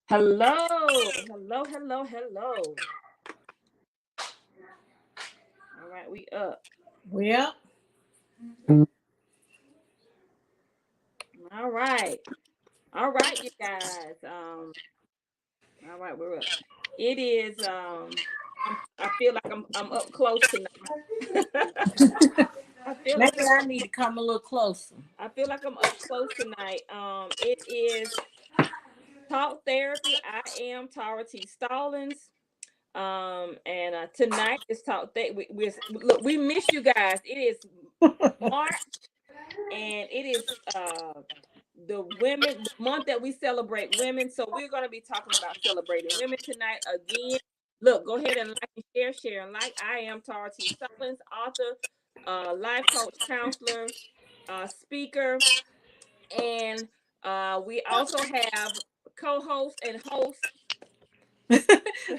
Hello, hello, hello, hello. All right, we up. Well, All right, all right, you guys. All right, we're up. It is. I feel like I'm up close tonight. I feel like maybe I need to come a little closer. I feel like I'm up close tonight. It is talk therapy. I am Tara T. Stallings. And tonight is talk. We look. We miss you guys. It is March. And it is the month that we celebrate women. So we're going to be talking about celebrating women tonight again. Look, go ahead and like and share and like. I am Tara T. Stallings, author, life coach, counselor, speaker, and we also have co-host and host.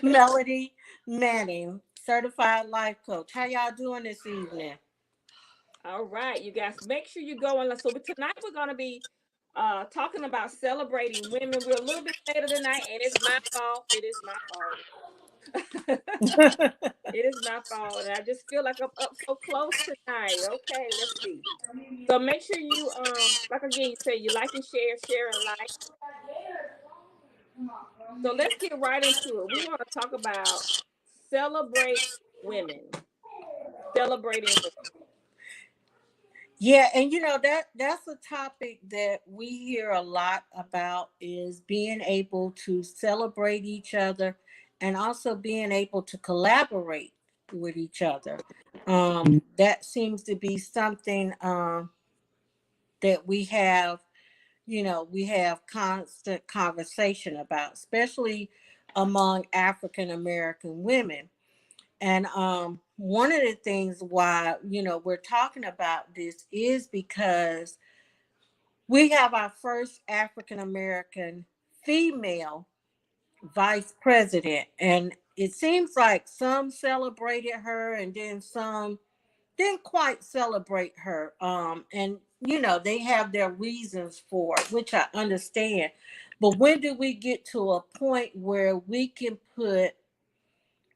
Melody Manning, certified life coach. How y'all doing this evening? All right, you guys, make sure you go on. So tonight we're going to be talking about celebrating women. We're a little bit later tonight, and it's my fault. It is my fault. It is my fault, and I just feel like I'm up so close tonight. Okay, let's see. So make sure you like again, you say you like and share and like. So let's get right into it. We want to talk about celebrate women, celebrating women. Yeah, and that's a topic that we hear a lot about is being able to celebrate each other and also being able to collaborate with each other. That seems to be something that we have constant conversation about, especially among African American women. And one of the things why, we're talking about this is because we have our first African American female vice president. And it seems like some celebrated her and then some didn't quite celebrate her. And they have their reasons for it, which I understand. But when do we get to a point where we can put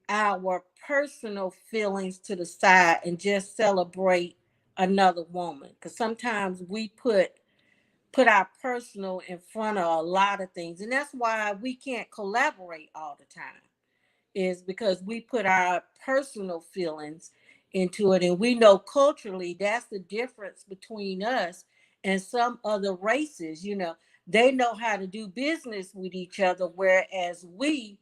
our personal feelings to the side and just celebrate another woman? Because sometimes we put our personal in front of a lot of things, and that's why we can't collaborate all the time, is because we put our personal feelings into it. And we know culturally that's the difference between us and some other races. They know how to do business with each other, whereas we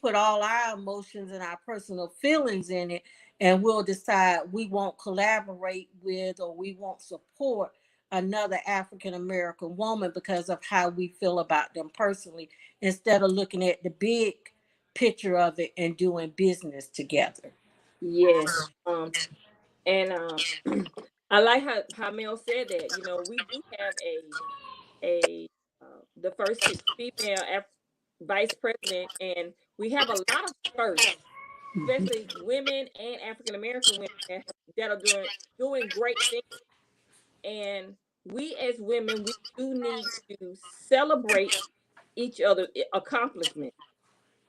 put all our emotions and our personal feelings in it, and we'll decide we won't collaborate with or we won't support another African American woman because of how we feel about them personally, instead of looking at the big picture of it and doing business together. Yes. And I like how Mel said that. We do have a the first female vice president, and we have a lot of firsts, especially women and African American women that are doing great things. And we as women, we do need to celebrate each other's accomplishment.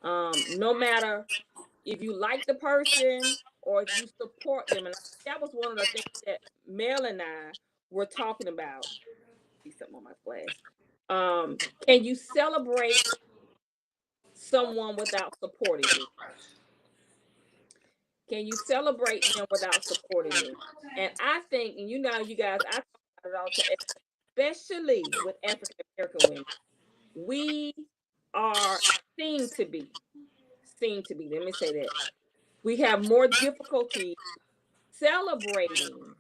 No matter if you like the person or if you support them. And that was one of the things that Mel and I were talking about. See something on my flash. Can you celebrate someone without supporting them? Can you celebrate them without supporting them? And I think, and you guys, I talk about it all the time, especially with African American women, we are seen to be, let me say that. We have more difficulty celebrating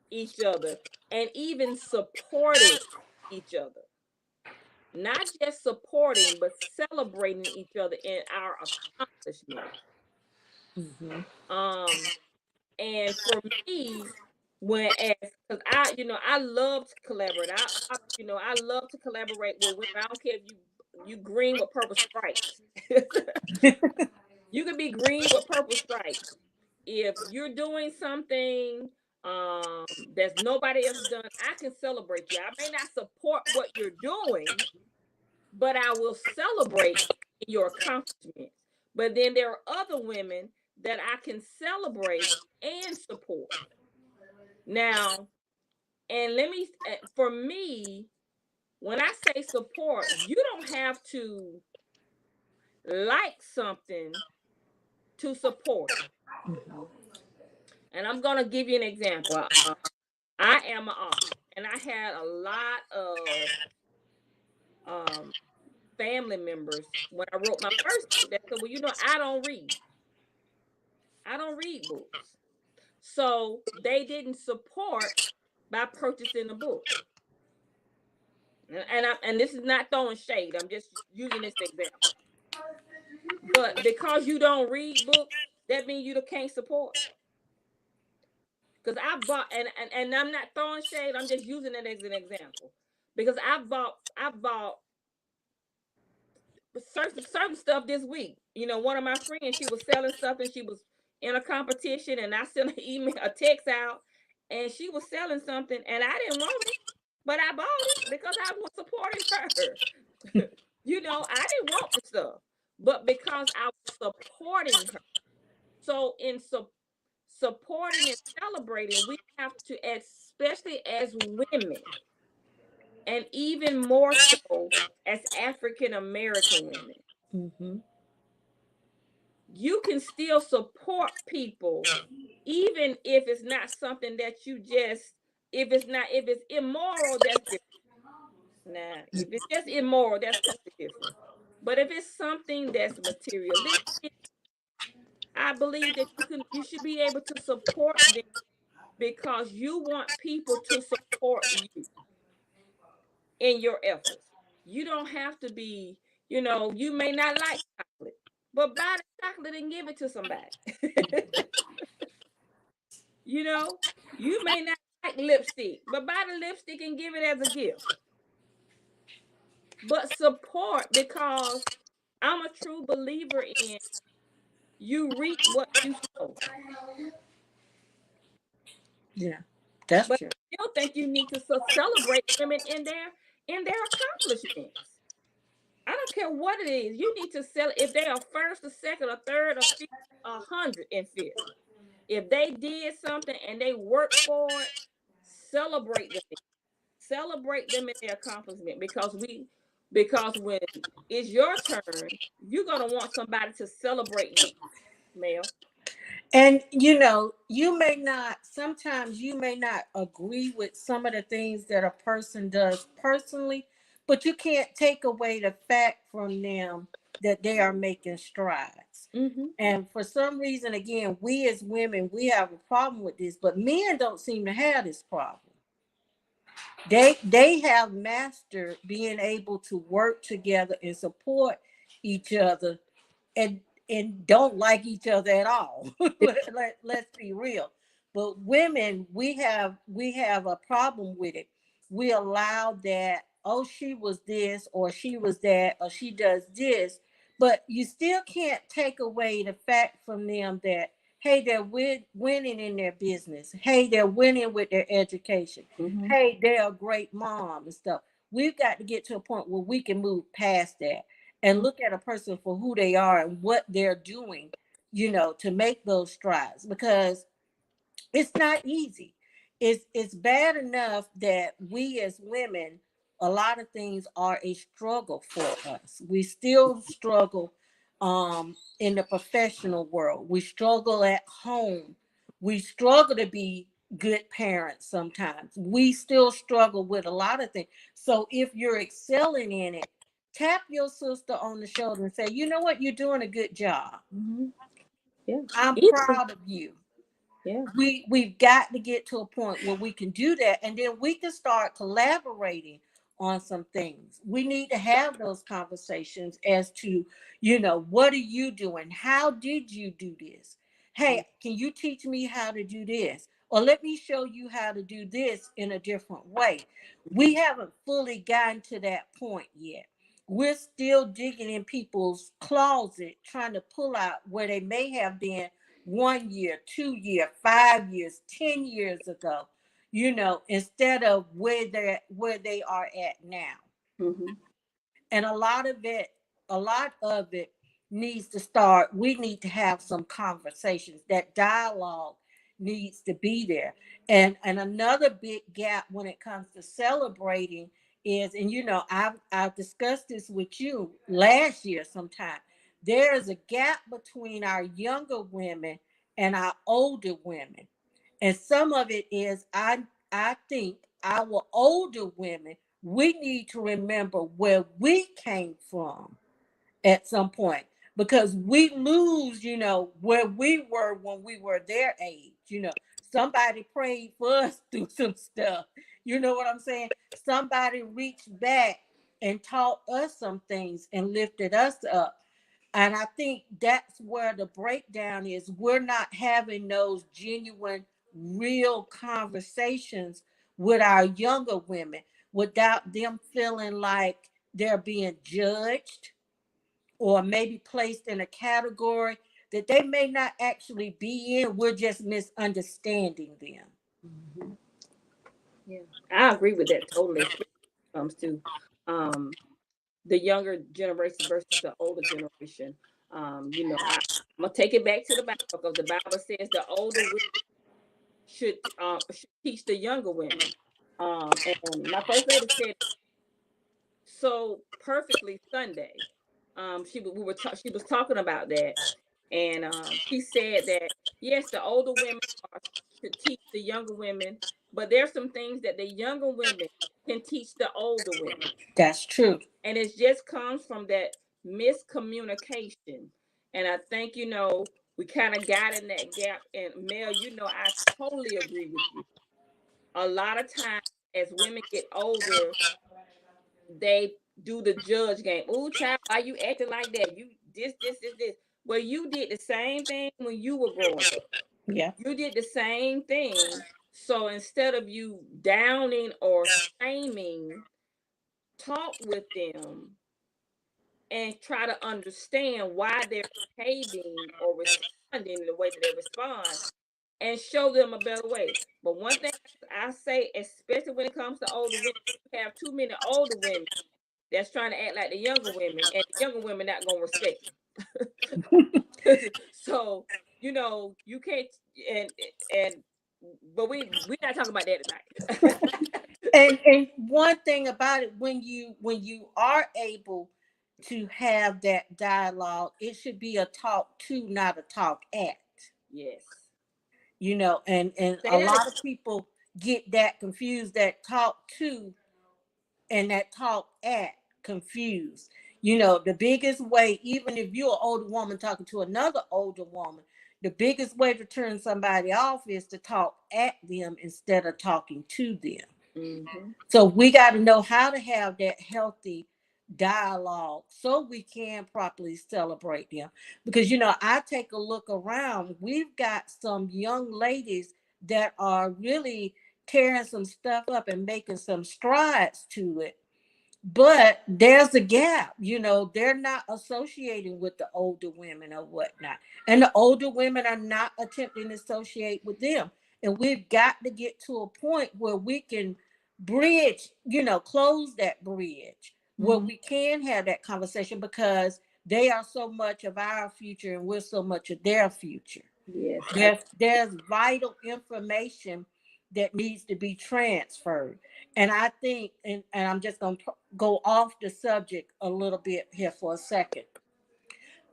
each other and even supporting each other. Not just supporting, but celebrating each other in our accomplishments. Mm-hmm. Um, and for me, because I love to collaborate. I love to collaborate with women. I don't care if you green with purple stripes. You can be green with purple stripes. If you're doing something that's nobody else done, I can celebrate you. I may not support what you're doing, but I will celebrate your accomplishments. But then there are other women that I can celebrate and support. Now, and for me, when I say support, you don't have to like something to support it. And I'm going to give you an example. I am an author, and I had a lot of family members when I wrote my first book that said, well, I don't read. I don't read books. So they didn't support by purchasing a book. And this is not throwing shade. I'm just using this example. But because you don't read books, that means you can't support. Because I bought, and I'm not throwing shade. I'm just using it as an example. Because I bought certain stuff this week. One of my friends, she was selling stuff and she was in a competition, and I sent an email, a text out, and she was selling something, and I didn't want it, but I bought it because I was supporting her. I didn't want the stuff, but because I was supporting her. So in supporting and celebrating, we have to, especially as women, and even more so as African American women, you can still support people, even if it's not something that if it's immoral, that's different. Now, if it's just immoral, that's totally different. But if it's something that's materialistic, I believe that you should be able to support them because you want people to support you in your efforts. You don't have to be, you may not like chocolate, but buy the chocolate and give it to somebody. You may not like lipstick, but buy the lipstick and give it as a gift. But support, because I'm a true believer in you reap what you sow. Yeah, that's But true. I still think you need to celebrate women in their accomplishments. I don't care what it is. You need to if they are first or second or third or fifth, 105th. If they did something and they worked for it, celebrate them. Celebrate them in their accomplishment, because when it's your turn, you're gonna want somebody to celebrate you, Mel. And sometimes you may not agree with some of the things that a person does personally, but you can't take away the fact from them that they are making strides. And for some reason, again, we as women, we have a problem with this, but men don't seem to have this problem. They have mastered being able to work together and support each other, and don't like each other at all. Let's be real. But women, we have a problem with it. We allow that, oh, she was this or she was that or she does this, but you still can't take away the fact from them that, hey, they're winning in their business. Hey, they're winning with their education. Hey, they're a great mom and stuff. We've got to get to a point where we can move past that and look at a person for who they are and what they're doing, to make those strides, because it's not easy. It's bad enough that we as women, a lot of things are a struggle for us. We still struggle in the professional world. We struggle at home. We struggle to be good parents sometimes. We still struggle with a lot of things. So if you're excelling in it, tap your sister on the shoulder and say, you know what, you're doing a good job. Yeah. I'm proud of you. Yeah. We've got to get to a point where we can do that, and then we can start collaborating on some things. We need to have those conversations as to, what are you doing? How did you do this? Hey, can you teach me how to do this? Or let me show you how to do this in a different way. We haven't fully gotten to that point yet. We're still digging in people's closet, trying to pull out where they may have been 1 year, 2 year, 5 years, 10 years ago, instead of where they are at now. And a lot of it needs to start. We need to have some conversations. That dialogue needs to be there. And another big gap when it comes to celebrating is, and I've discussed this with you last year sometime. There is a gap between our younger women and our older women. And some of it is, I think our older women, we need to remember where we came from at some point, because we lose, where we were when we were their age. Somebody prayed for us through some stuff. You know what I'm saying? Somebody reached back and taught us some things and lifted us up. And I think that's where the breakdown is. We're not having those genuine, real conversations with our younger women without them feeling like they're being judged or maybe placed in a category that they may not actually be in. We're just misunderstanding them. Mm-hmm. Yeah, I agree with that totally. Especially when it comes to um, the younger generation versus the older generation. I'm gonna take it back to the Bible, because the Bible says the older women should teach the younger women. And my first lady said so perfectly Sunday. She was talking about that, and she said that yes, the older women are to teach the younger women, but there's some things that the younger women can teach the older women, That's true. and it just comes from that miscommunication. And I think we kind of got in that gap. And Mel, I totally agree with you. A lot of times, as women get older, they do the judge game. Oh, child, why you acting like that? You this. Well, you did the same thing when you were growing up. Yeah. You did the same thing. So instead of you downing or shaming, talk with them and try to understand why they're behaving or responding in the way that they respond, and show them a better way. But one thing I say, especially when it comes to older women, you have too many older women that's trying to act like the younger women, and the younger women not gonna respect them. So you can't. and and but we not talking about that tonight. And one thing about it, when you are able to have that dialogue, it should be a talk to, not a talk at. Yes. And Say a that again. lot of people get that confused, that talk to and that talk at confused. The biggest way, even if you're an older woman talking to another older woman, the biggest way to turn somebody off is to talk at them instead of talking to them. Mm-hmm. So we got to know how to have that healthy dialogue so we can properly celebrate them. Because, I take a look around, we've got some young ladies that are really tearing some stuff up and making some strides to it. But there's a gap, they're not associating with the older women or whatnot. And the older women are not attempting to associate with them. And we've got to get to a point where we can bridge, close that bridge, where Mm-hmm. we can have that conversation, because they are so much of our future and we're so much of their future. Yes. There's vital information that needs to be transferred. And I think, and I'm just going to go off the subject a little bit here for a second.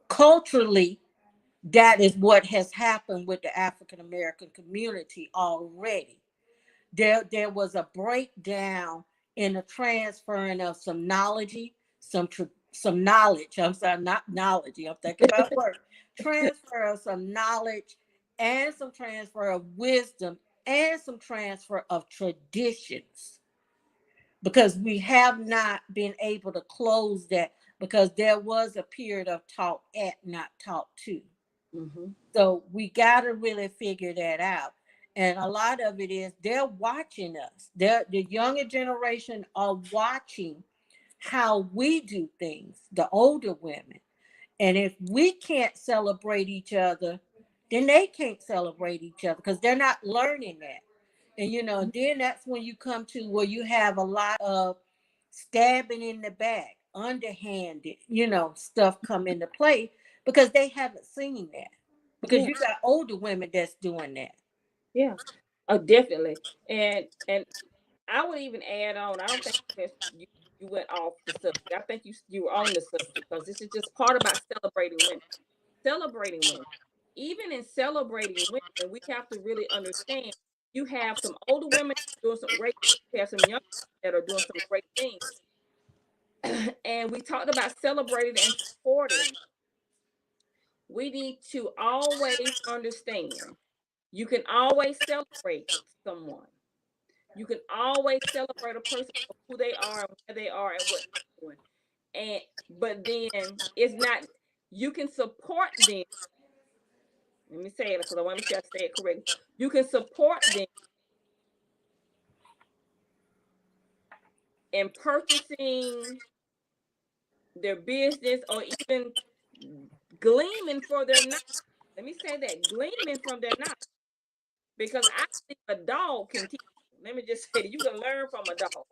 Culturally, that is what has happened with the African American community already. There was a breakdown in the transferring of some knowledge, some knowledge. I'm sorry, not knowledge. I'm thinking about work. Transfer of some knowledge and some transfer of wisdom and some transfer of traditions, because we have not been able to close that, because there was a period of talk at, not talk to. Mm-hmm. So we got to really figure that out. And a lot of it is they're watching us. The younger generation are watching how we do things, the older women. And if we can't celebrate each other, then they can't celebrate each other, because they're not learning that. And then that's when you come to where you have a lot of stabbing in the back. underhanded, stuff come into play because they haven't seen that. Because Yeah. you got older women that's doing that. Yeah. Definitely. And I would even add on, I don't think you went off the subject. I think you were on the subject because this is just part about celebrating women. Celebrating women. Even in celebrating women, we have to really understand you have some older women doing some great things, you have some young that are doing some great things. And we talked about celebrating and supporting. We need to always understand you can always celebrate someone. You can always celebrate a person for who they are and where they are and what they're doing. And but then it's not, you can support them. Let me say it because I want to make sure I say it correctly. You can support them in purchasing their business or even gleaming for their knowledge. Let me say that, gleaming from their knowledge. Because I think a dog can teach you. Let me just say that you can learn from a dog.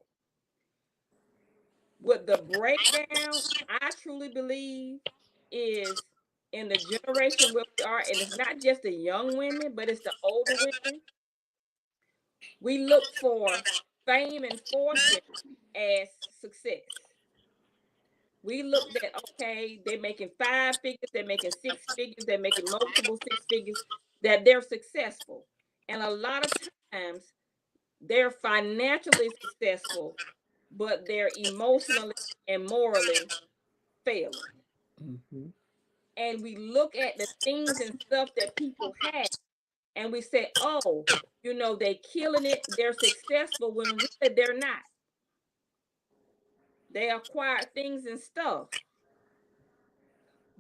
What the breakdown, I truly believe, is in the generation where we are, and it's not just the young women, but it's the older women. We look for fame and fortune as success. We looked at, okay, they're making 5 figures, they're making 6 figures, they're making multiple 6 figures, that they're successful. And a lot of times they're financially successful, but they're emotionally and morally failing. Mm-hmm. And we look at the things and stuff that people have and we say, oh, they killing it, they're successful, when really they're not. They acquired things and stuff,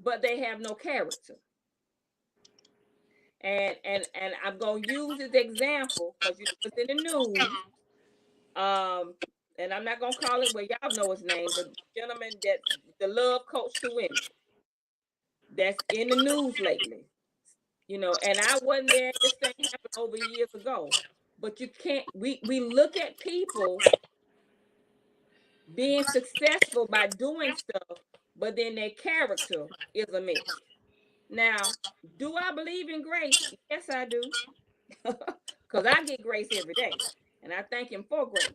but they have no character. And I'm gonna use this example because it's in the news. And I'm not gonna call it, well, y'all know his name, the gentleman that's the love coach to women that's in the news lately. And I wasn't there. This thing happened over years ago. But you can't, we look at people being successful by doing stuff, but then their character is a mess. Now, do I believe in grace? Yes, I do. Because I get grace every day. And I thank him for grace.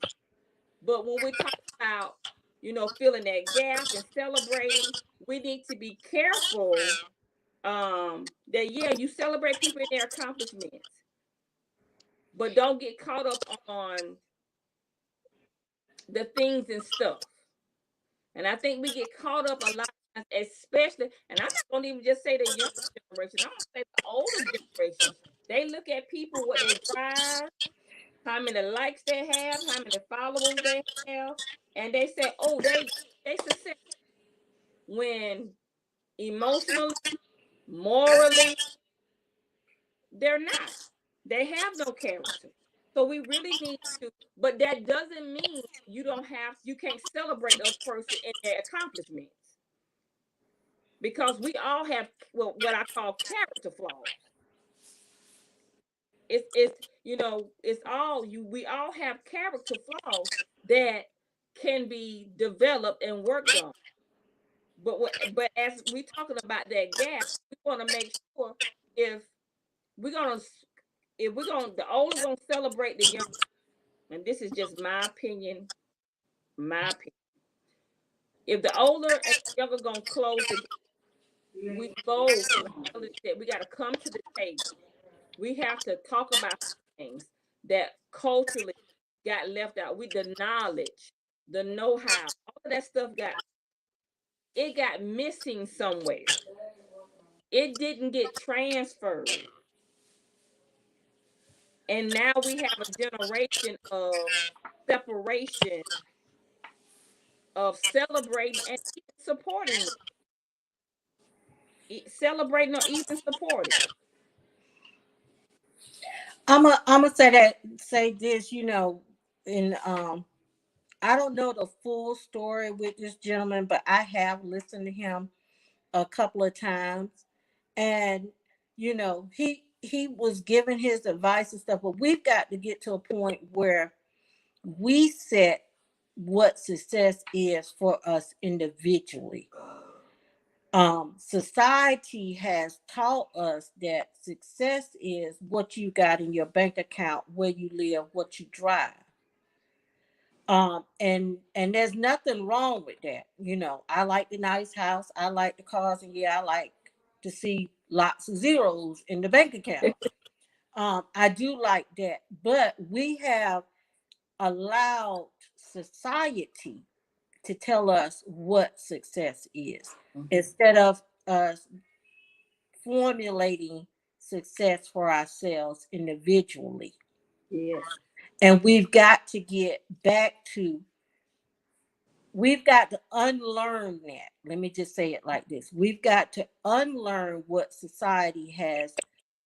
But when we talk about, filling that gap and celebrating, we need to be careful that, yeah, you celebrate people in their accomplishments, but don't get caught up on the things and stuff. And I think we get caught up a lot, especially, and I'm not going to even just say the younger generation, I'm going to say the older generation. They look at people, what they drive, how many likes they have, how many followers they have, and they say, oh, they successful. When emotionally, morally, they're not. They have no character. So we really need to, but that doesn't mean you can't celebrate those person in their accomplishments. Because we all have what I call character flaws. We all have character flaws that can be developed and worked on. But as we're talking about that gap, we want to make sure if the older gonna celebrate the young, and this is just my opinion. If the older and the younger gonna close the gap, we both we got to come to the table. We have to talk about things that culturally got left out. The knowledge, the know-how, all of that stuff got missing somewhere. It didn't get transferred. And now we have a generation of separation, of celebrating and even supporting, celebrating or even supporting. I'm say this, and I don't know the full story with this gentleman, but I have listened to him a couple of times, and he was giving his advice and stuff, but we've got to get to a point where we set what success is for us individually. Society has taught us that success is what you got in your bank account, where you live, what you drive. And there's nothing wrong with that. I like the nice house, I like the cars, and yeah, I like to see lots of zeros in the bank account. I do like that, but we have allowed society to tell us what success is, instead of us formulating success for ourselves individually. Yes. And we've got to get back to, we've got to unlearn that. Let me just say it like this. We've got to unlearn what society has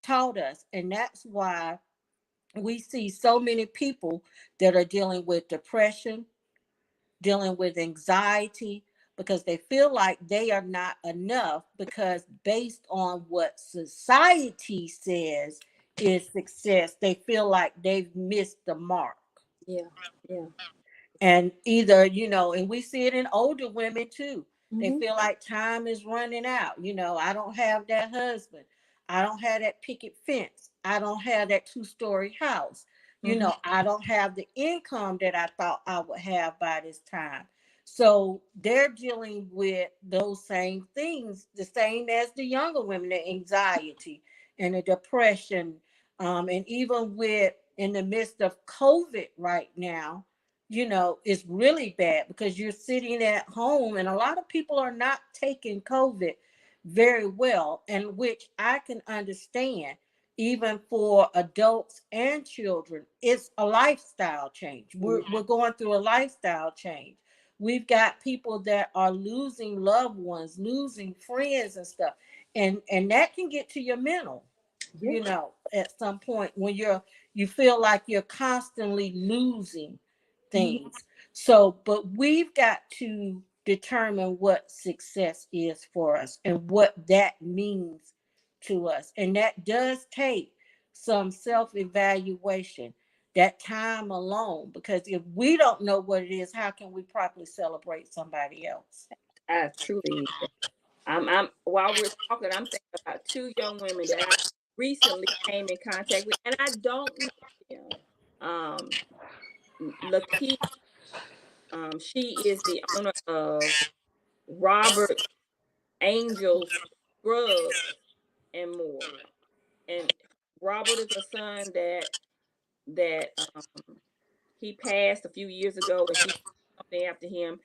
taught us. And that's why we see so many people that are dealing with depression, dealing with anxiety, because they feel like they are not enough, because based on what society says is success, they feel like they've missed the mark. Yeah. Yeah. And either, and we see it in older women too. They Mm-hmm. feel like time is running out. I don't have that husband. I don't have that picket fence. I don't have that 2-story house. I don't have the income that I thought I would have by this time. So they're dealing with those same things, the same as the younger women, the anxiety and the depression. And even with in the midst of COVID right now, it's really bad because you're sitting at home, and a lot of people are not taking COVID very well, and which I can understand. Even for adults and children, it's a lifestyle change. We're going through a lifestyle change. We've got people that are losing loved ones, losing friends and stuff, and that can get to your mental. At some point when you feel like you're constantly losing things. So, but we've got to determine what success is for us and what that means to us. And that does take some self-evaluation, that time alone, because if we don't know what it is, how can we properly celebrate somebody else? I truly. I'm while we're talking, I'm thinking about two young women that I recently came in contact with, and I don't know them. Um, Lakeith, she is the owner of Robert Angel's Scrubs and more. And Robert is a son that he passed a few years ago, and she named after him.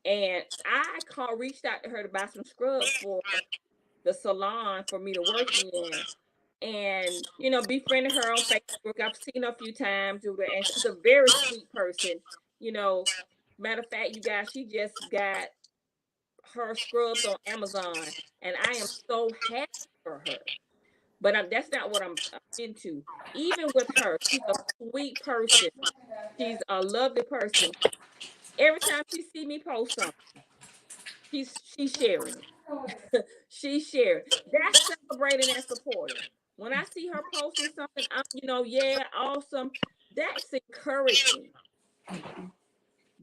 And I reached out to her to buy some scrubs for the salon for me to work in, and befriended her on Facebook. I've seen her a few times, and she's a very sweet person. You know, Matter of fact, you guys, she just got her scrubs on Amazon, and I am so happy for her. But that's not what I'm into. Even with her, she's a sweet person. She's a lovely person. Every time she see me post something, she's sharing it. She's sharing. That's celebrating and supporting. When I see her posting something, yeah, awesome. That's encouraging.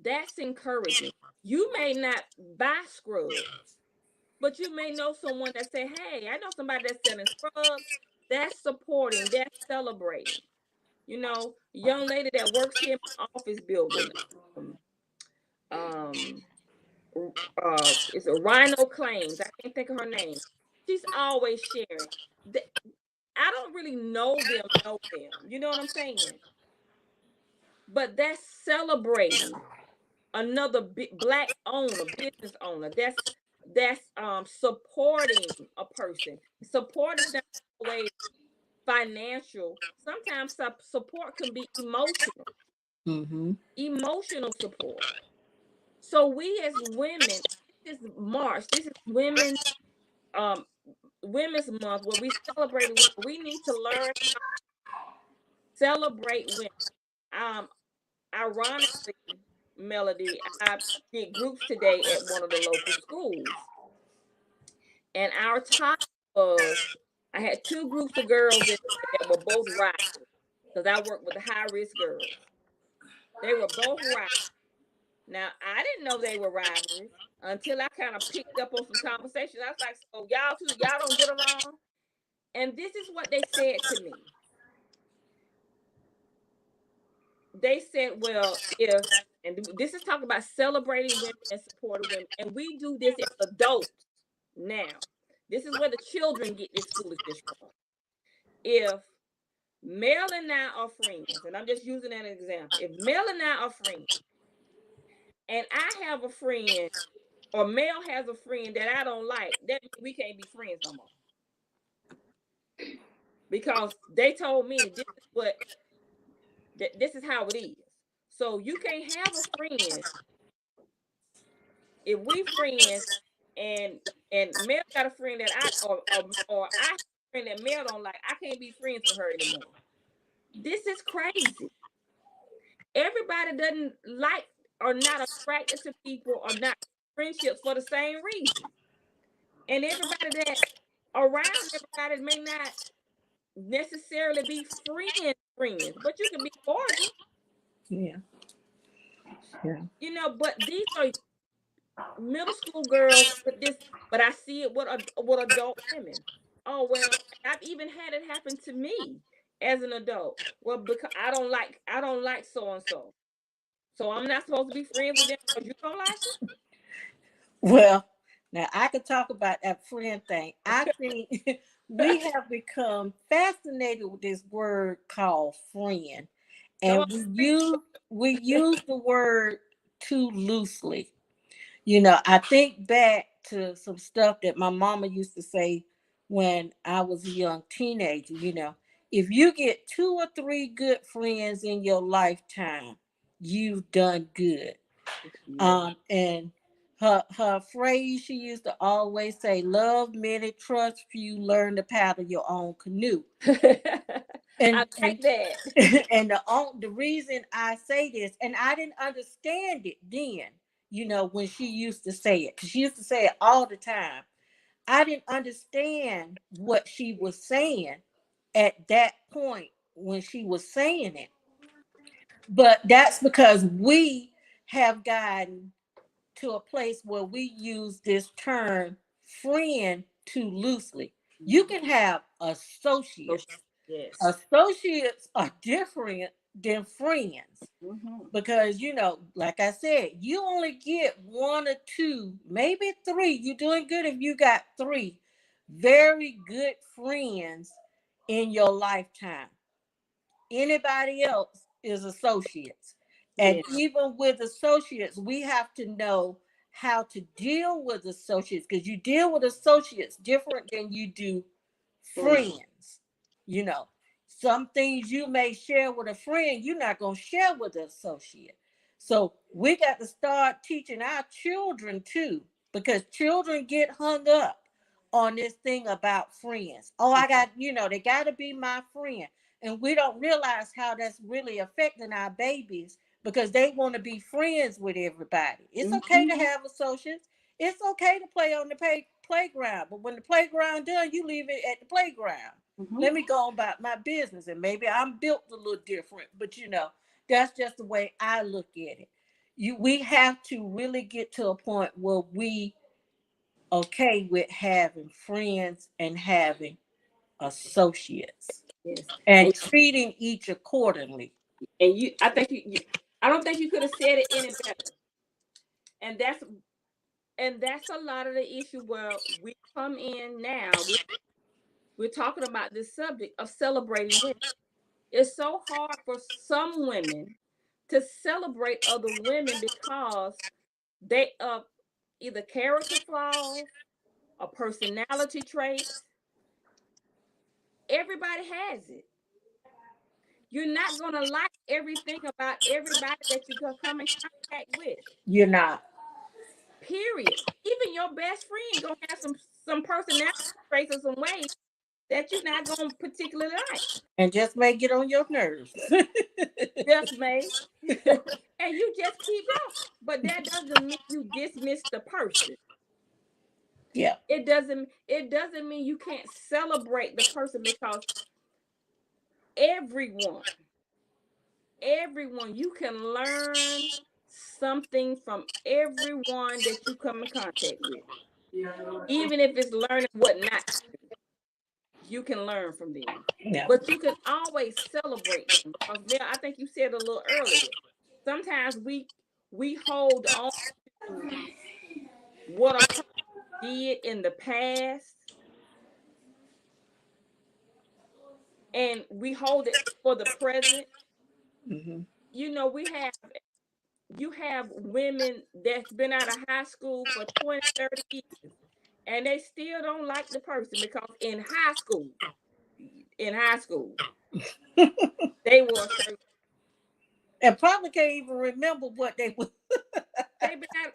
That's encouraging. You may not buy scrubs, but you may know someone that say, "Hey, I know somebody that's selling scrubs." That's supporting. That's celebrating. Young lady that works here in my office building. Um, um it's a Rhino Claims. I can't think of her name. She's always sharing. I don't really know them. You know what I'm saying? But that's celebrating another black owner, business owner. That's supporting a person. Support is not always financial. Sometimes support can be emotional. Emotional support. So we as women, this is March. This is um Women's Month, where we celebrate women. We need to learn how to celebrate women. Um, Ironically, Melody, I did groups today at one of the local schools, and our topic was, I had two groups of girls that were both riders, because I work with the high risk girls. They were both riders. Now, I didn't know they were rivalries until I kind of picked up on some conversations. I was like, so y'all don't get along? And this is what they said to me. They said, well, if, and this is talking about celebrating women and supporting women, and we do this as adults now. This is where the children get this foolishness from. If Mel and I are friends, and I'm just using an example. If Mel and I are friends, and I have a friend, or Mel has a friend that I don't like, that means we can't be friends no more. Because they told me this is how it is. So you can't have a friend if we friends and Mel got a friend that or I have a friend that Mel don't like, I can't be friends with her anymore. This is crazy. Everybody doesn't like or not attracted to people or not friendships for the same reason. And everybody that around everybody may not necessarily be friends, but you can be cordial. Yeah. Yeah. You know, but these are middle school girls with this, but I see it with adult women. Oh well, I've even had it happen to me as an adult. Well, because I don't like so and so, so I'm not supposed to be friends with them because you don't like Well, now I could talk about that friend thing. I think we have become fascinated with this word called friend, them. and we use the word too loosely. You know, I think back to some stuff that my mama used to say when I was a young teenager. You know, if you get 2 or 3 good friends in your lifetime, you've done good. Yeah. And her phrase she used to always say, "Love many, trust few, learn to paddle your own canoe." I And like and that. and the reason I say this, and I didn't understand it then, you know, when she used to say it, because she used to say it all the time. I didn't understand what she was saying at that point when she was saying it. But that's because we have gotten to a place where we use this term friend too loosely. You can have So, associates. yes. Associates are different than friends Mm-hmm. because, you know, like I said, you only get 1 or 2, maybe 3. You're doing good if you got 3 very good friends in your lifetime. Anybody else is associates. And Yes. even with associates, we have to know how to deal with associates because you deal with associates different than you do Friends. friends. You know, some things you may share with a friend, you're not going to share with an associate. So we got to start teaching our children too, because children get hung up on this thing about friends. Oh, I got, you know, they got to be my friend. And we don't realize how that's really affecting our babies because they want to be friends with everybody. It's okay to Mm-hmm. have associates. It's okay to play on the playground, but when the playground done, you leave it at the playground. Mm-hmm. Let me go on about my business, and maybe I'm built a little different, but you know, that's just the way I look at it. We have to really get to a point where we okay with having friends and having associates Yes. and treating each accordingly. And I think I don't think you could have said it any better. And that's a lot of the issue where we come in now. We're talking about this subject of celebrating women. It's so hard for some women to celebrate other women because they either character flaws or personality traits. Everybody has it. You're not gonna like everything about everybody that you come in contact with. You're not. Period. Even your best friend gonna have some personality traits or some ways that you're not gonna particularly like. And just may get on your nerves. Just may. And you just keep going. But that doesn't mean you dismiss the person. Yeah. It doesn't mean you can't celebrate the person because everyone everyone you can learn something from everyone that you come in contact with. Even if it's learning what not to do, you can learn from them. Yeah. But you can always celebrate them. Because Mel, I think you said a little earlier, sometimes we hold on to what a person did in the past, and we hold it for the present. Mm-hmm. You know, you have women that's been out of high school for 20, 30 years, and they still don't like the person because in high school, they were a certain. And probably can't even remember what they were. You've been out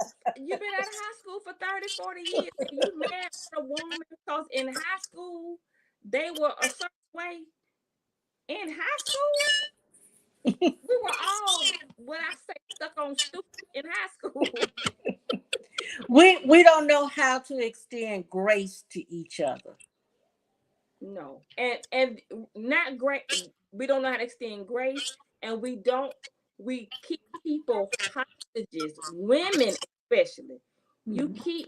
of high school for 30, 40 years. And you mad at a woman because in high school they were a certain way. In high school, we were all, what I say, stuck on stupid in high school. We don't know how to extend grace to each other. No. And not great. We don't know how to extend grace, and we keep people hostages, women especially. You keep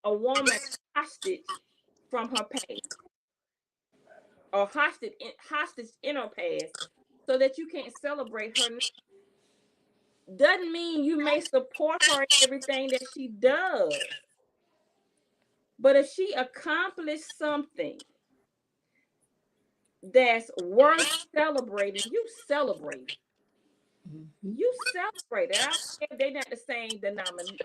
a woman hostage from her past, or hostage in her past, so that you can't celebrate her. Doesn't mean you may support her in everything that she does, but if she accomplished something that's worth celebrating, you celebrate. You celebrate it. I don't care if they're not the same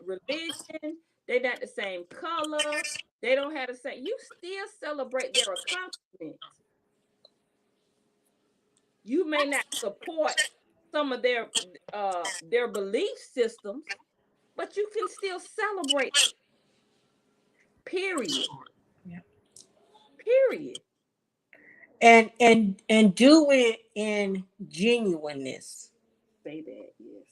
religion, they're not the same color, they don't have the same. You still celebrate their accomplishments. You may not support some of their belief systems, but you can still celebrate. Period. Yeah. Period. And do it in genuineness. Say that, yes.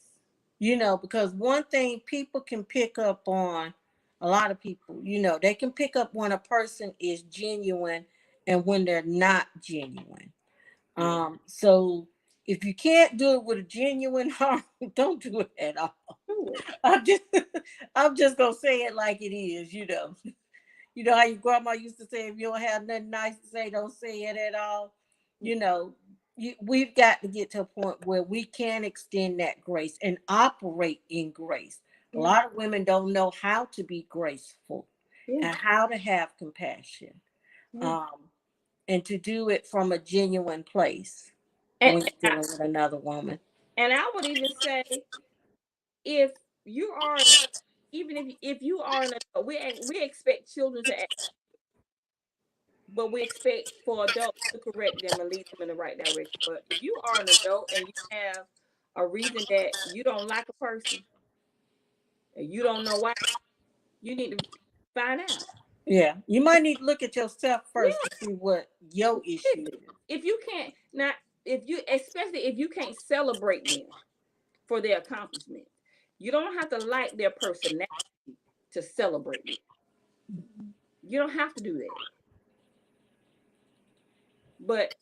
You know, because one thing people can pick up on, a lot of people, you know, they can pick up when a person is genuine and when they're not genuine. So if you can't do it with a genuine heart, don't do it at all. I'm just I'm just gonna say it like it is, you know. You know how your grandma used to say, if you don't have nothing nice to say, don't say it at all. You know, we've got to get to a point where we can extend that grace and operate in grace. A lot of women don't know how to be graceful and how to have compassion, and to do it from a genuine place when you're dealing with another woman. And I would even say, if you are, even if you are an adult, we expect children to act, but we expect for adults to correct them and lead them in the right direction. But if you are an adult and you have a reason that you don't like a person and you don't know why, you need to find out. Yeah, you might need to look at yourself first to see what your issue is. If you can't, not especially if you can't celebrate them for their accomplishments, you don't have to like their personality to celebrate them. You don't have to do that. But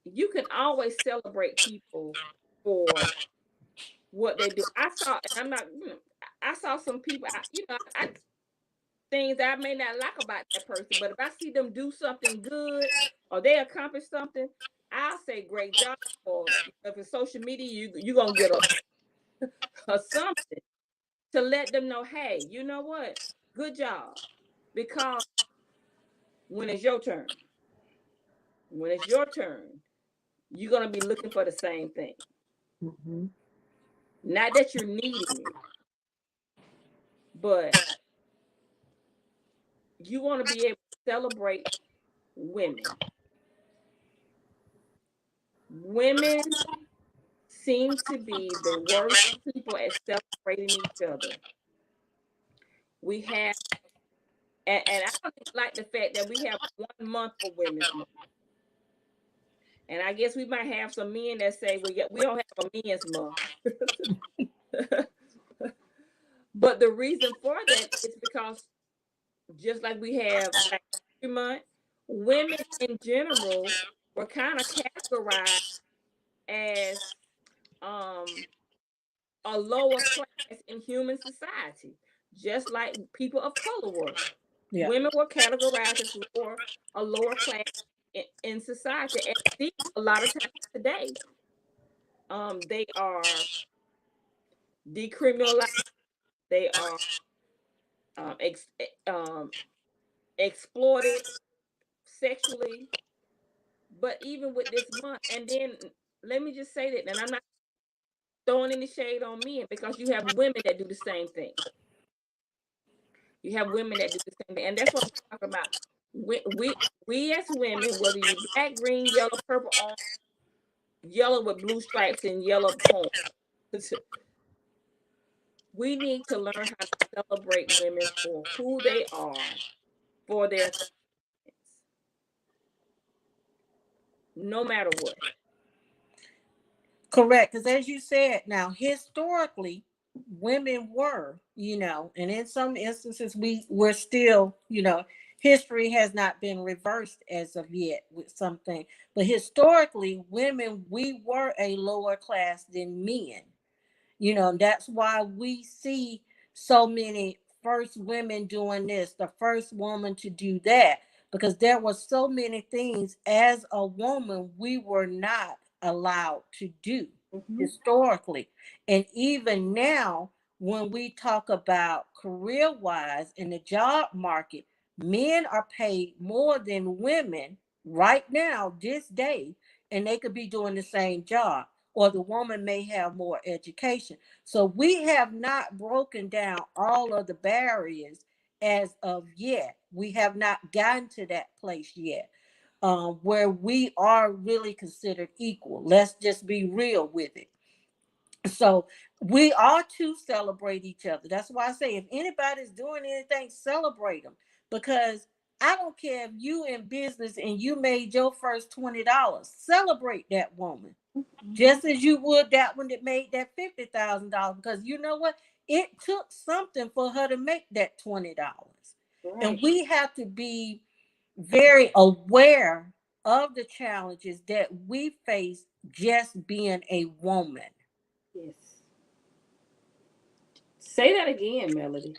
you can always celebrate people for what they do. I saw some people, things I may not like about that person, but if I see them do something good or they accomplish something, I'll say great job. Or if it's social media, you're gonna get a something to let them know, hey, you know what? Good job. Because when it's your turn, you're gonna be looking for the same thing. Not that you're needing it, but you want to be able to celebrate women. Women seem to be the worst people at celebrating each other. We have, and I don't like the fact that we have 1 month for Women's Month. And I guess we might have some men that say, well, yeah, we don't have a men's month. But the reason for that is because just like we have Black History Month, women in general were kind of categorized as a lower class in human society, just like people of color were. Yeah. Women were categorized as a lower class in society, and still a lot of times today, they are decriminalized. They are um, ex, um, exploited sexually. But even with this month, and then let me just say that, and I'm not throwing any shade on men, because you have women that do the same thing. You have women that do the same thing, and that's what I'm talking about. We as women, whether you black, green, yellow, purple, orange, yellow with blue stripes and yellow horns, we need to learn how to celebrate women for who they are, for their things, no matter what. Correct. Because as you said, now historically, women were, and in some instances we're still, history has not been reversed as of yet with something. But historically, women, we were a lower class than men. That's why we see so many first women doing this, the first woman to do that, because there were so many things as a woman we were not allowed to do historically. And even now, when we talk about career wise in the job market, men are paid more than women right now, this day, and they could be doing the same job, or the woman may have more education. So we have not broken down all of the barriers as of yet. We have not gotten to that place yet, where we are really considered equal. Let's just be real with it. So we are to celebrate each other. That's why I say, if anybody's doing anything, celebrate them. Because I don't care if you in business and you made your first $20, celebrate that woman just as you would that one that made that $50,000. Because you know what? It took something for her to make that $20. Right. And we have to be very aware of the challenges that we face just being a woman. Yes. Say that again, Melody.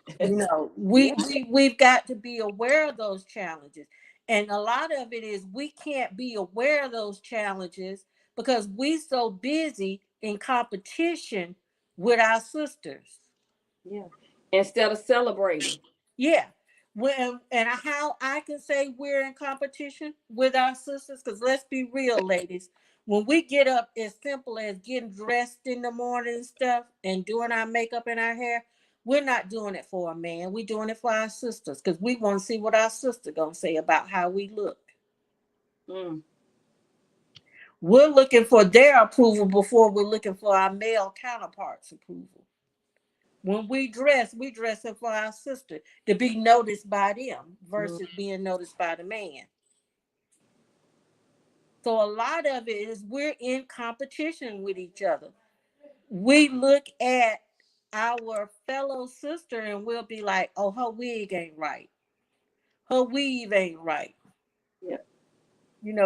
We've got to be aware of those challenges. And a lot of it is we can't be aware of those challenges because we so busy in competition with our sisters. Yeah. Instead of celebrating. Yeah. And how I can say we're in competition with our sisters, because let's be real, ladies. When we get up, as simple as getting dressed in the morning and stuff and doing our makeup and our hair, we're not doing it for a man. We're doing it for our sisters because we want to see what our sister gonna say about how we look. Mm. We're looking for their approval before we're looking for our male counterparts' approval. When we dress it for our sister to be noticed by them versus being noticed by the man. So a lot of it is we're in competition with each other. We look at our fellow sister and we'll be like, oh, her wig ain't right. Her weave ain't right. Yeah.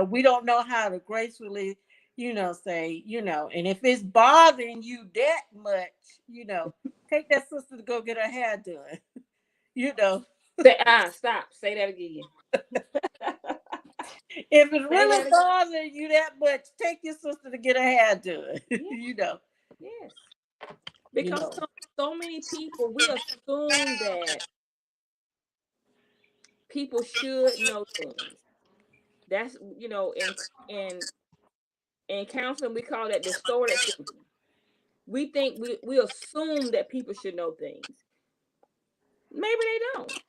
We don't know how to gracefully, say, and if it's bothering you that much, take that sister to go get her hair done. Stop. Say that again. If it's really bothering you that much, take your sister to get her hair done. Yeah. Yes. Because so many people, we assume that people should know things. That's in counseling we call that distorted thinking. We think we assume that people should know things. Maybe they don't.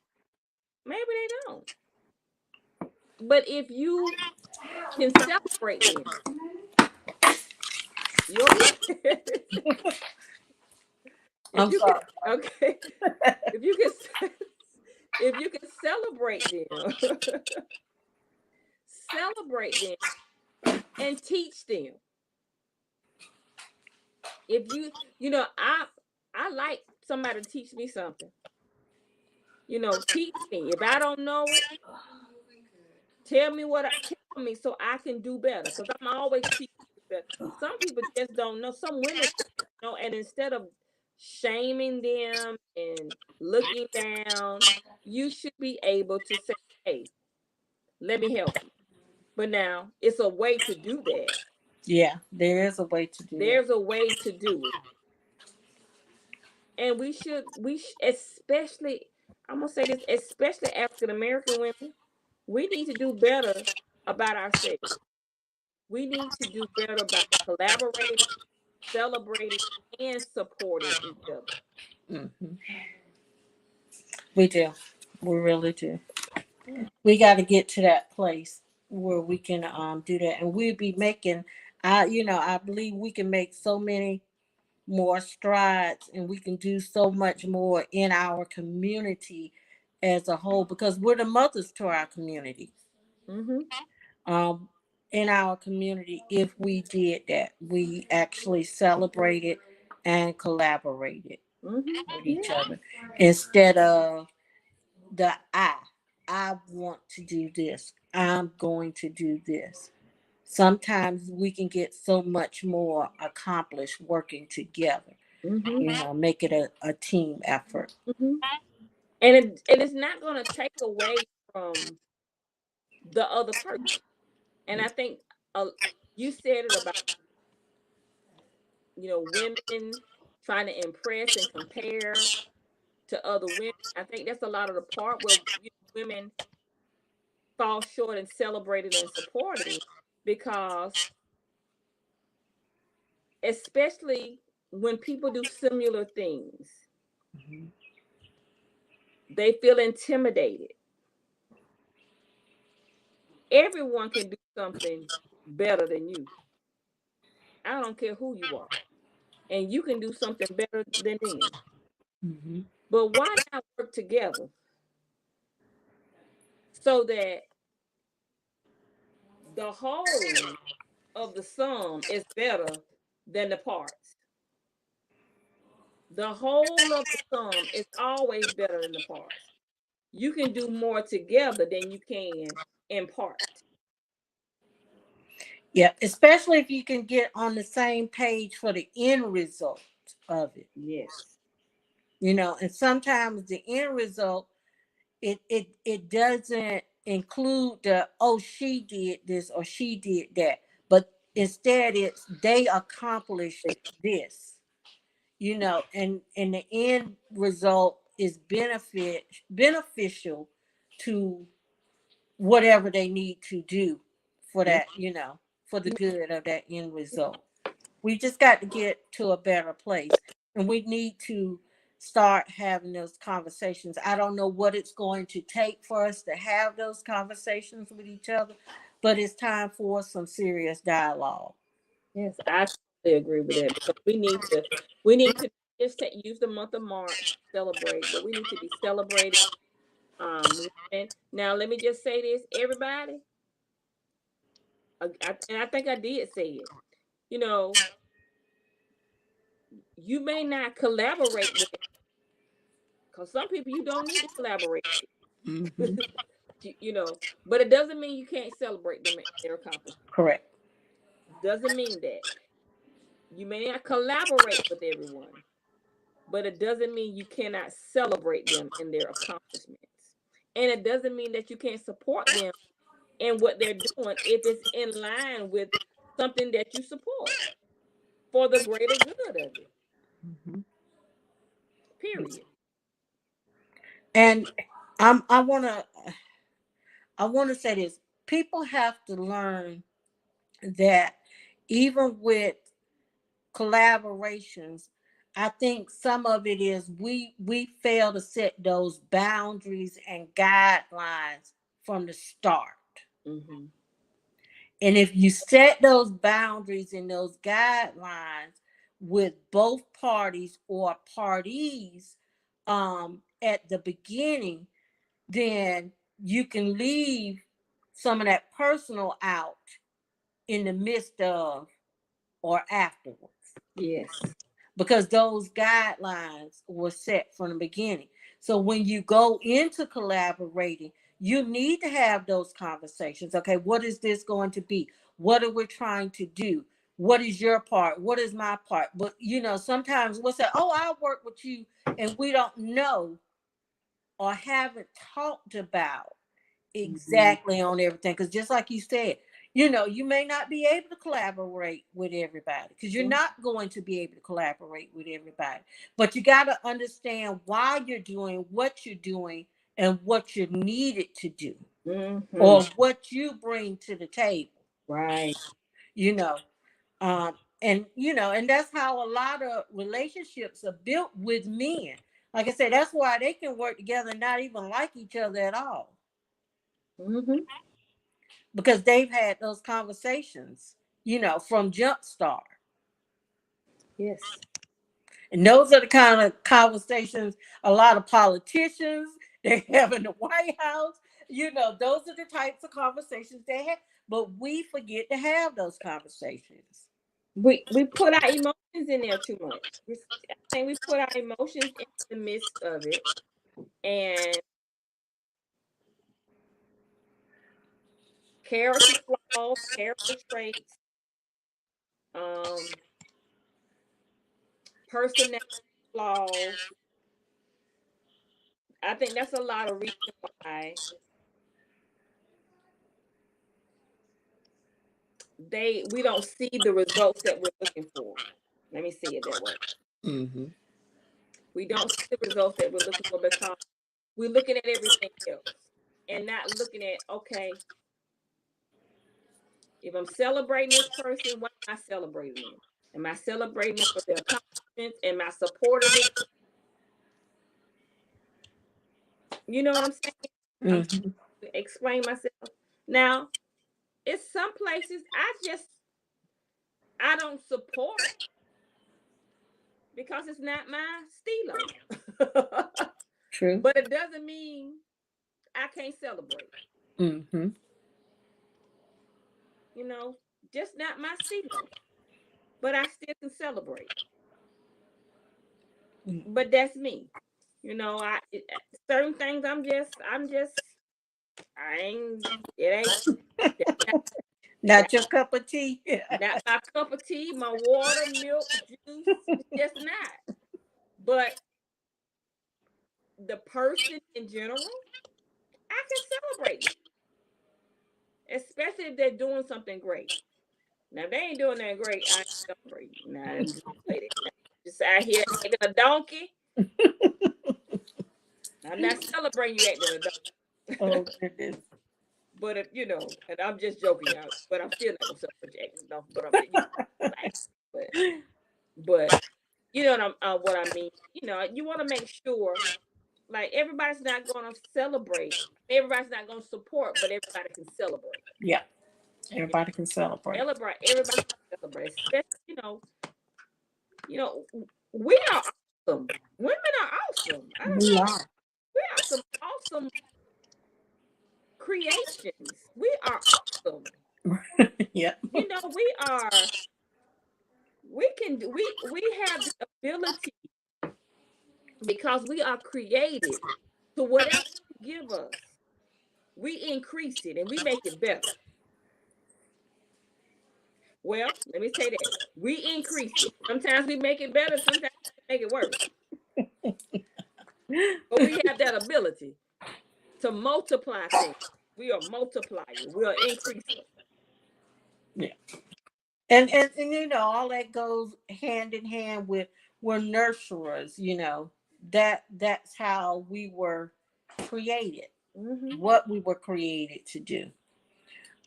Maybe they don't. But if you can celebrate them, you okay? I'm sorry. Okay. If you can celebrate them, celebrate them and teach them. If I like somebody to teach me something. Teach me. If I don't know it, tell me so I can do better. Because I'm always teaching better. Some people just don't know. Some women know, and instead of shaming them and looking down, you should be able to say, hey, let me help you. But now it's a way to do that. Yeah, there is a way to do that. There's a way to do it. And especially, I'm gonna say this, especially African American women, we need to do better about ourselves. We need to do better by collaborating, celebrating, and supporting each other. Hmm. We do. We really do. Yeah. We got to get to that place where we can do that, and we'll be making. I believe we can make so many more strides, and we can do so much more in our community as a whole, because we're the mothers to our community. Mm-hmm. Um, in our community, if we did that, we actually celebrated and collaborated Mm-hmm. with each Yeah. other instead of the I want to do this. I'm going to do this. Sometimes we can get so much more accomplished working together. Mm-hmm. Make it a team effort. Mm-hmm. And it's not gonna take away from the other person. And I think uh, you said it about, women trying to impress and compare to other women. I think that's a lot of the part where women fall short in celebrating and supporting, because especially when people do similar things, Mhm. they feel intimidated. Everyone can do something better than you. I don't care who you are. And you can do something better than them. Mhm. But why not work together so that the whole of the sum is better than the parts? The whole of the sum is always better than the parts. You can do more together than you can in part. Yeah, especially if you can get on the same page for the end result of it. Yes. And sometimes the end result, it doesn't include the, oh, she did this or she did that, but instead it's they accomplished this. And the end result is beneficial to whatever they need to do for that, for the good of that end result. We just got to get to a better place, and we need to start having those conversations. I don't know what it's going to take for us to have those conversations with each other, but it's time for some serious dialogue. Yes, I totally agree with that, because we need to just use the month of March to celebrate, but we need to be celebrating women. Now let me just say this, everybody, and I think I did say it. You know, you may not collaborate with, because some people you don't need to collaborate with. Hmm. But it doesn't mean you can't celebrate them and their accomplishments. Correct. Doesn't mean that. You may not collaborate with everyone, but it doesn't mean you cannot celebrate them in their accomplishments. And it doesn't mean that you can't support them in what they're doing if it's in line with something that you support for the greater good of it. Hmm. Period. And I want to say this. People have to learn that even with collaborations, I think some of it is we fail to set those boundaries and guidelines from the start. Hmm. And if you set those boundaries and those guidelines with both parties or parties at the beginning, then you can leave some of that personal out in the midst of or afterwards, Yes. because those guidelines were set from the beginning. So when you go into collaborating, you need to have those conversations. Okay, what is this going to be? What are we trying to do? what is your part? What is my part? But sometimes we'll say, "Oh, I'll work with you," and we don't know or haven't talked about exactly on everything. Because just like you said, you may not be able to collaborate with everybody because you're not going to be able to collaborate with everybody. But you got to understand why you're doing what you're doing and what you're needed to do, or what you bring to the table. Right. You know, and that's how a lot of relationships are built with men. Like I said, that's why they can work together and not even like each other at all. Because they've had those conversations, from jump start. Yes. And those are the kind of conversations a lot of politicians they have in the White House. Those are the types of conversations they have. But we forget to have those conversations. We put our emotions in there too much. I think we put our emotions in the midst of it, and character flaws, character traits, personality flaws. I think that's a lot of reason why we don't see the results that we're looking for. Let me say it that way. We don't see the results that we're looking for because we're looking at everything else and not looking at, okay, if I'm celebrating this person, why am I celebrating them? Am I celebrating them for their accomplishments? Am I supporting them? You know what I'm saying? I'm trying to explain myself. Now, it's some places I don't support because it's not my stilo. True. But it doesn't mean I can't celebrate. Just not my stilo. But I still can celebrate. But that's me. Certain things I ain't it ain't Not your cup of tea. not my cup of tea, my water, milk, juice. It's just not. But the person in general, I can celebrate them, especially if they're doing something great. Now, if they ain't doing that great, I ain't celebrating. Now, just out here acting a donkey. I'm not celebrating you acting a donkey. Oh, goodness. But and I'm just joking, y'all. But I'm still not gonna celebrate you acting a donkey. But I'm but you know what I mean. You want to make sure, like, everybody's not going to celebrate. Everybody's not going to support, but everybody can celebrate. Yeah, everybody can celebrate. Everybody can celebrate. Especially, we are awesome. Women are awesome. We are. We are some awesome creations. We are awesome. Yeah. We are. We have the ability because we are created to whatever you give us. We increase it and we make it better. Well, let me say that. We increase it. Sometimes we make it better, sometimes we make it worse. But we have that ability to multiply things. We are multipliers. We are increasers. Yeah. And all that goes hand in hand with we're nurturers, that's how we were created, what we were created to do.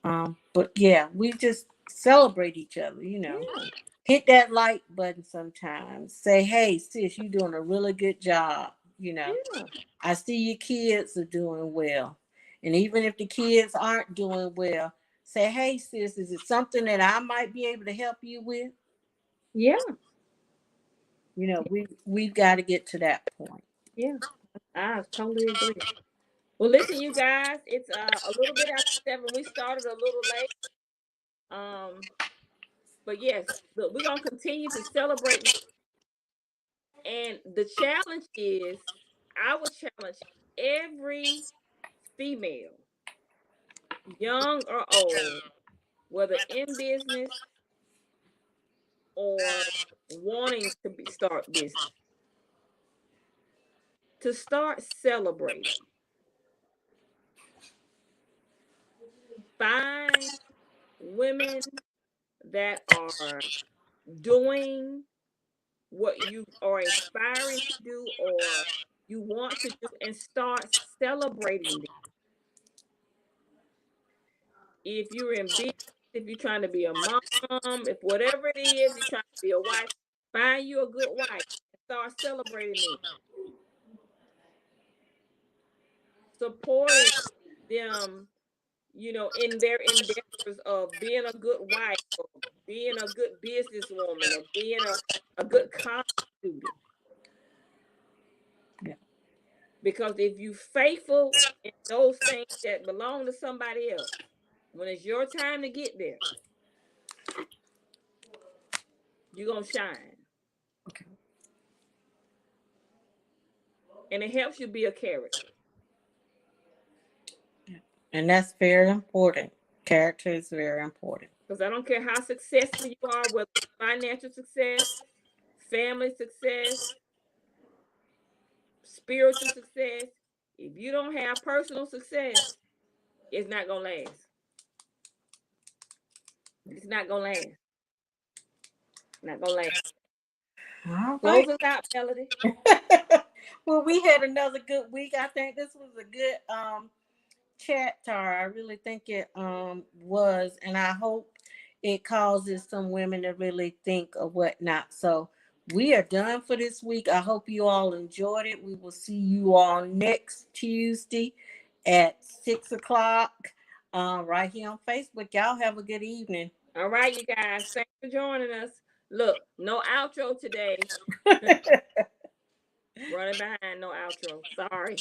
But yeah, we just celebrate each other, hit that like button sometimes. Say, hey, sis, you're doing a really good job. I see your kids are doing well. And even if the kids aren't doing well, say, hey, sis, is it something that I might be able to help you with? Yeah. We've got to get to that point. Yeah, I totally agree. Well, listen, you guys, it's a little bit after 7. We started a little late. But yes, look, we're gonna continue to celebrate. And the challenge is, I would challenge every female, young or old, whether in business, or wanting to start business, to start celebrating. Find women that are doing what you are inspiring to do or you want to do and start celebrating them. If you're in business, if you're trying to be a mom, if whatever it is, you're trying to be a wife, find you a good wife and start celebrating them. Supporting them, in their endeavors of being a good wife, or being a good businesswoman, or being a good college student. Yeah. Because if you faithful in those things that belong to somebody else, when it's your time to get there, you're going to shine. Okay. And it helps you be a character. And that's very important. Character is very important. Because I don't care how successful you are, whether it's financial success, family success, spiritual success, if you don't have personal success, it's not going to last. It's not going to last. Not going to last. All Close right. us out, Melody. Well, we had another good week. I think this was a good chat, Tara. I really think it was, and I hope it causes some women to really think of whatnot. So we are done for this week. I hope you all enjoyed it. We will see you all next Tuesday at 6:00 right here on Facebook. Y'all have a good evening. All right, you guys. Thanks for joining us. Look, no outro today. Running behind, no outro. Sorry.